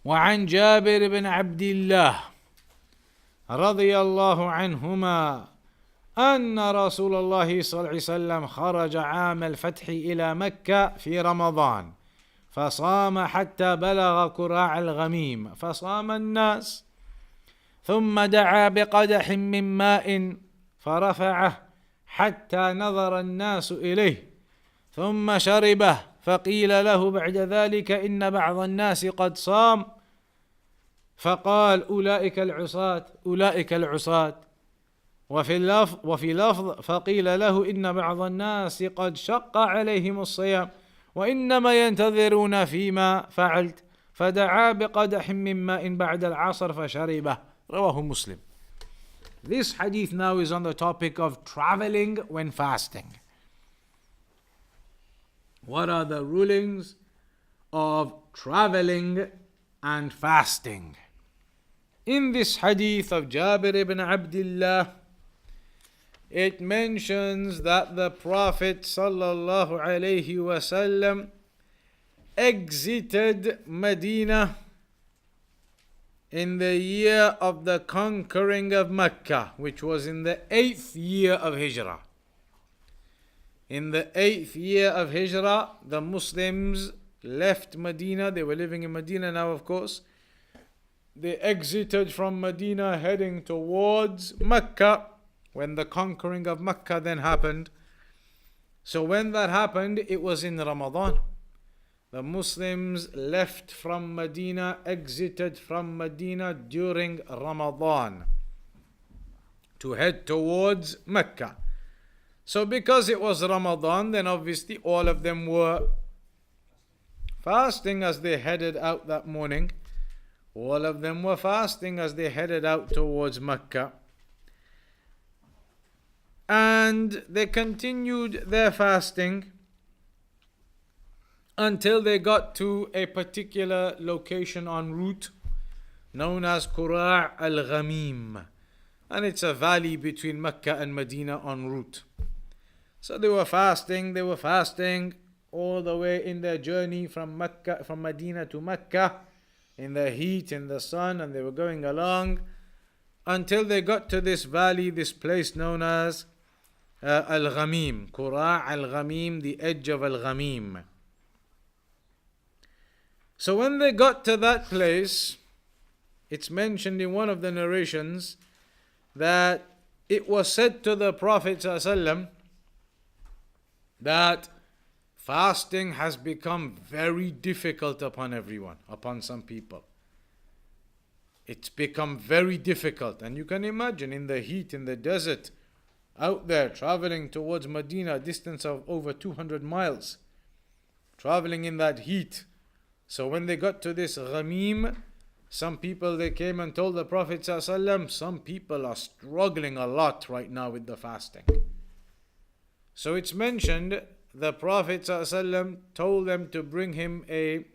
وعن جابر بن عبد الله رضي الله عنهما أن رسول الله صلى الله عليه وسلم خرج عام الفتح إلى مكة في رمضان فصام حتى بلغ كراع الغميم فصام الناس، ثم دعا بقدح من ماء فرفعه حتى نظر الناس إليه ثم شربه، فقيل له بعد ذلك إن بعض الناس قد صام، فقال أولئك العصاة أولئك العصاة. وفي لفظ فقيل له إن بعض الناس قد شق عليهم الصيام وإنما ينتظرون فيما فعلت، فدعا بقدح من ماء بعد العصر فشربه. رواه مسلم. This hadith now is on the topic of traveling when fasting. What are the rulings of traveling and fasting? In this hadith of Jabir ibn Abdullah, it mentions that the Prophet sallallahu alaihi wasallam exited Medina in the year of the conquering of Mecca, which was in the 8th year of Hijrah. In the 8th year of Hijrah, the Muslims left Medina. They were living in Medina now, of course. They exited from Medina heading towards Mecca when the conquering of Mecca then happened. So when that happened, it was in Ramadan. The Muslims left from Medina, exited from Medina during Ramadan to head towards Mecca. So because it was Ramadan, then obviously all of them were fasting as they headed out that morning. All of them were fasting as they headed out towards Mecca. And they continued their fasting until they got to a particular location en route known as Qura' al-Ghamim. And it's a valley between Mecca and Medina en route. So they were fasting all the way in their journey from Medina to Mecca, in the heat, in the sun, and they were going along until they got to this valley, this place known as Al-Ghamim, Qura' al-Ghamim, the edge of Al-Ghamim. So when they got to that place, it's mentioned in one of the narrations that it was said to the Prophet ﷺ that fasting has become very difficult upon everyone, upon some people. It's become very difficult. And you can imagine in the heat, in the desert, out there traveling towards Medina, a distance of over 200 miles, traveling in that heat. So when they got to this Ghamim, some people, they came and told the Prophet ﷺ, some people are struggling a lot right now with the fasting. So it's mentioned the Prophet ﷺ told them to bring him a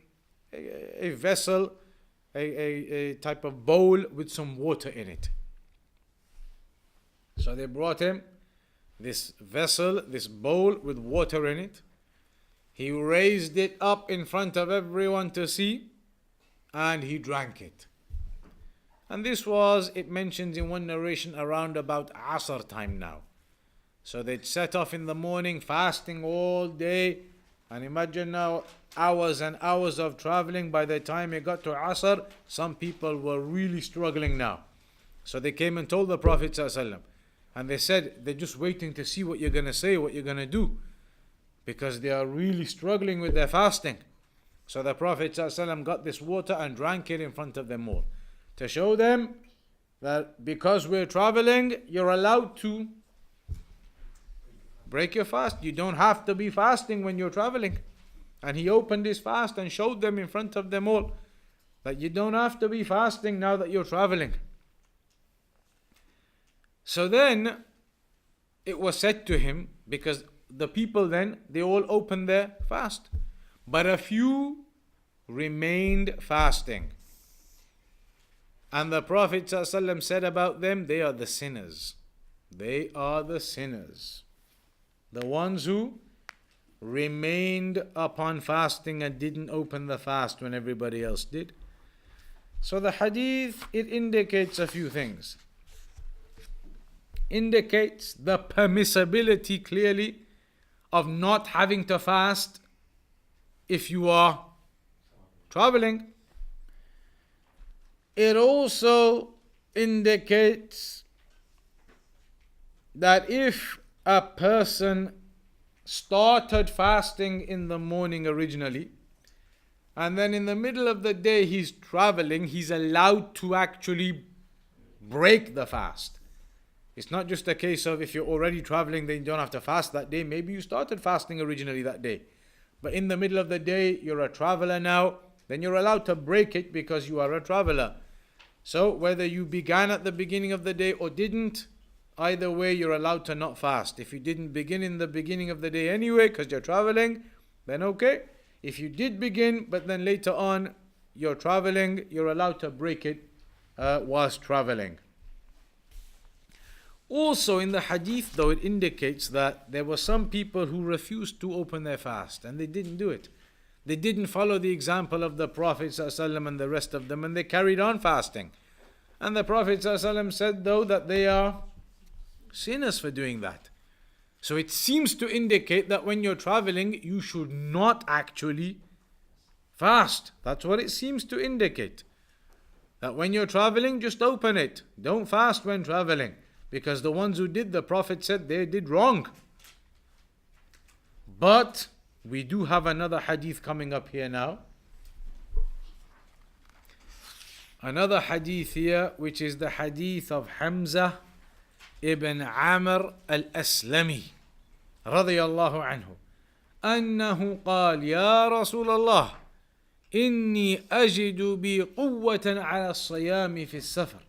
vessel, a type of bowl with some water in it. So they brought him this vessel, this bowl with water in it. He raised it up in front of everyone to see, and he drank it. And this was, it mentions in one narration, around about Asr time now. So they'd set off in the morning, fasting all day. And imagine now, hours and hours of traveling. By the time it got to Asr, some people were really struggling now. So they came and told the Prophet ﷺ. And they said, they're just waiting to see what you're going to say, what you're going to do. Because they are really struggling with their fasting. So the Prophet ﷺ got this water and drank it in front of them all. To show them that because we're traveling, you're allowed to break your fast. You don't have to be fasting when you're traveling. And he opened his fast and showed them in front of them all that you don't have to be fasting now that you're traveling. So then it was said to him, because the people then, they all opened their fast. But a few remained fasting. And the Prophet ﷺ said about them, they are the sinners. They are the sinners. The ones who remained upon fasting and didn't open the fast when everybody else did. So the hadith, it indicates a few things. Indicates the permissibility clearly of not having to fast if you are traveling. It also indicates that if a person started fasting in the morning originally, and then in the middle of the day he's traveling, he's allowed to actually break the fast. It's not just a case of if you're already traveling, then you don't have to fast that day. Maybe you started fasting originally that day, but in the middle of the day, you're a traveler now, then you're allowed to break it because you are a traveler. So whether you began at the beginning of the day or didn't, either way, you're allowed to not fast. If you didn't begin in the beginning of the day anyway because you're traveling, then okay. If you did begin, but then later on you're traveling, you're allowed to break it whilst traveling. Also in the hadith, though, it indicates that there were some people who refused to open their fast and they didn't do it. They didn't follow the example of the Prophet ﷺ and the rest of them, and they carried on fasting. And the Prophet ﷺ said, though, that they are sinners for doing that. So it seems to indicate that when you're traveling, you should not actually fast. That's what it seems to indicate. That when you're traveling, just open it. Don't fast when traveling. Because the ones who did, the Prophet said they did wrong. But we do have another hadith coming up here now. Another hadith here, which is the hadith of Hamza ibn Amr al-Aslami radiyallahu anhu. أنه قال يا رسول الله إني أجد بي قوة على الصيام في السفر.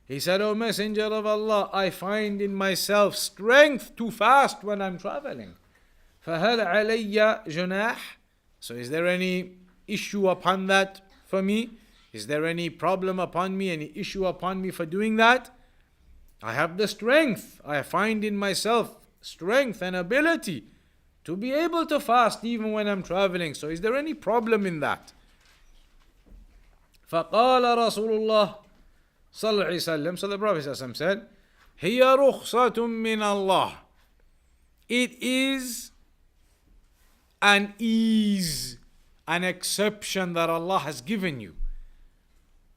He said, O Messenger of Allah, I find in myself strength to fast when I'm traveling. فهل علي جناح? So is there any issue upon that for me? Is there any problem upon me, any issue upon me for doing that? I have the strength. I find in myself strength and ability to be able to fast even when I'm traveling. So is there any problem in that? فقال رسول الله صلى الله عليه وسلم. So the Prophet ﷺ said, هي رخصة من الله. It is an ease, an exception that Allah has given you.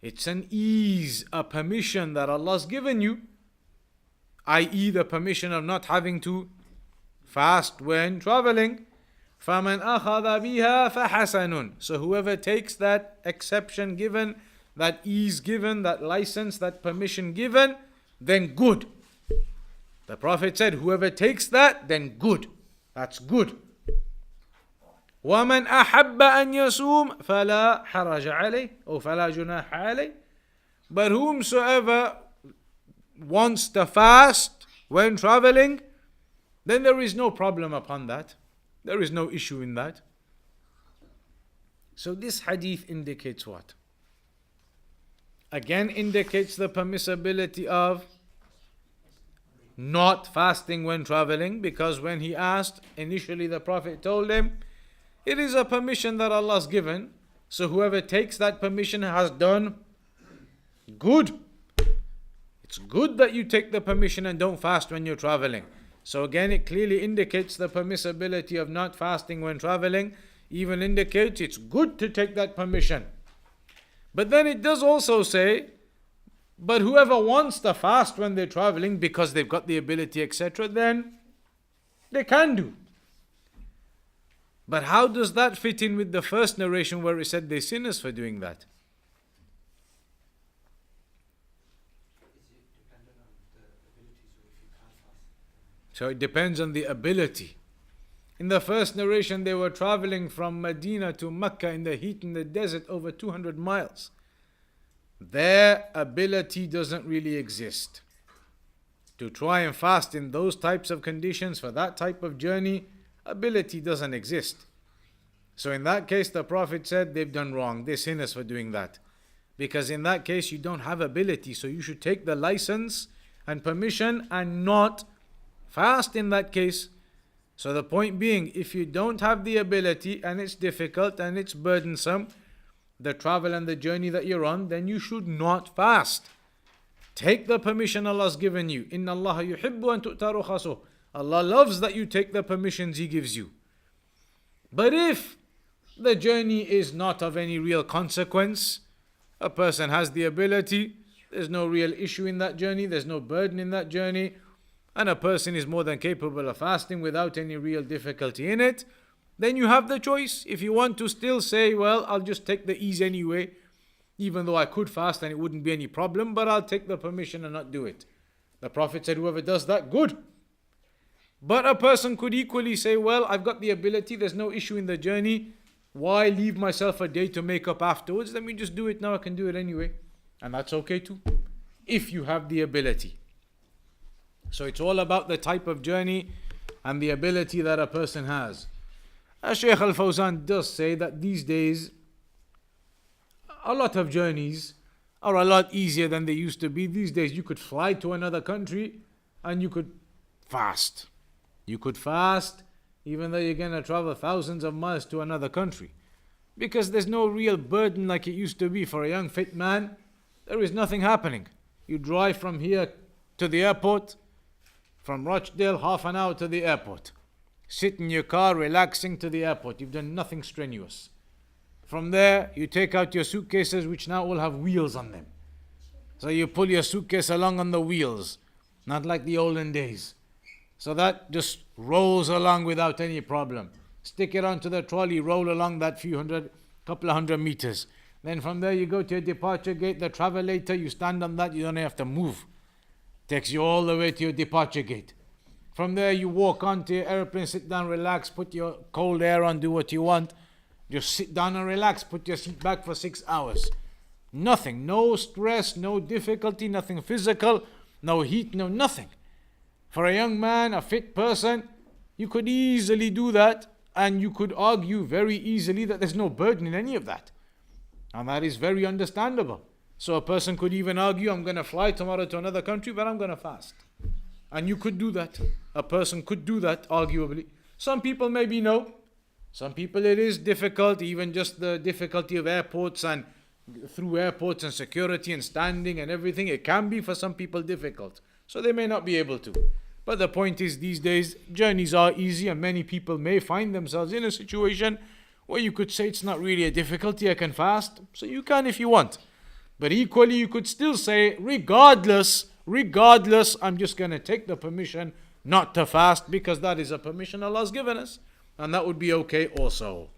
It's an ease, a permission that Allah has given you, i.e. the permission of not having to fast when traveling. فَمَنْ أَخَذَ بِهَا فَحَسَنٌ. So whoever takes that exception given, that ease given, that license, that permission given, then good. The Prophet said, whoever takes that, then good. That's good. وَمَنْ أَحَبَّ أَنْ يَصُومَ فَلَا حَرَجَ عَلَيْهِ أو فَلَا جُنَاحَ عَلَيْهِ. But whomsoever wants to fast when traveling, then there is no problem upon that. There is no issue in that. So this hadith indicates what? Again indicates the permissibility of not fasting when traveling, because when he asked, initially the Prophet told him, it is a permission that Allah has given, so whoever takes that permission has done good. It's good that you take the permission and don't fast when you're traveling. So again, it clearly indicates the permissibility of not fasting when traveling, even indicates it's good to take that permission. But then it does also say, but whoever wants to fast when they're traveling because they've got the ability, etc., then they can do. But how does that fit in with the first narration where it said they're sinners for doing that? So it depends on the ability. In the first narration, they were traveling from Medina to Mecca in the heat in the desert over 200 miles. Their ability doesn't really exist. To try and fast in those types of conditions for that type of journey, ability doesn't exist. So in that case, the Prophet said they've done wrong. They're sinners for doing that. Because in that case, you don't have ability. So you should take the license and permission and not fast in that case. So the point being, if you don't have the ability and it's difficult and it's burdensome, the travel and the journey that you're on, then you should not fast. Take the permission Allah's given you. Inna Allah yuhibbu an tu'ta rukhasuh. Allah loves that you take the permissions He gives you. But if the journey is not of any real consequence, a person has the ability, there's no real issue in that journey, there's no burden in that journey, and a person is more than capable of fasting without any real difficulty in it, then you have the choice. If you want to still say, well, I'll just take the ease anyway, even though I could fast and it wouldn't be any problem, but I'll take the permission and not do it. The Prophet said, whoever does that, good. But a person could equally say, well, I've got the ability, there's no issue in the journey, why leave myself a day to make up afterwards? Let me just do it now, I can do it anyway. And that's okay too, if you have the ability. So it's all about the type of journey and the ability that a person has. Shaykh Al-Fawzan does say that these days, a lot of journeys are a lot easier than they used to be. These days you could fly to another country and you could fast. You could fast even though you're going to travel thousands of miles to another country. Because there's no real burden like it used to be for a young fit man. There is nothing happening. You drive from here to the airport, from Rochdale, half an hour to the airport. Sit in your car, relaxing to the airport. You've done nothing strenuous. From there, you take out your suitcases, which now all have wheels on them. So you pull your suitcase along on the wheels, not like the olden days. So that just rolls along without any problem. Stick it onto the trolley, roll along that couple of hundred meters. Then from there you go to your departure gate, the travelator, you stand on that, you don't have to move. Takes you all the way to your departure gate. From there you walk onto your airplane, sit down, relax, put your cold air on, do what you want. Just sit down and relax, put your seat back for 6 hours. Nothing, no stress, no difficulty, nothing physical, no heat, no nothing. For a young man, a fit person, you could easily do that, and you could argue very easily that there's no burden in any of that. And that is very understandable. So a person could even argue, I'm going to fly tomorrow to another country, but I'm going to fast. And you could do that. A person could do that, arguably. Some people maybe no. Some people it is difficult, even just the difficulty of airports and through airports and security and standing and everything. It can be for some people difficult. So they may not be able to. But the point is, these days, journeys are easy and many people may find themselves in a situation where you could say it's not really a difficulty, I can fast. So you can if you want. But equally, you could still say, regardless, I'm just going to take the permission not to fast because that is a permission Allah's given us. And that would be okay also.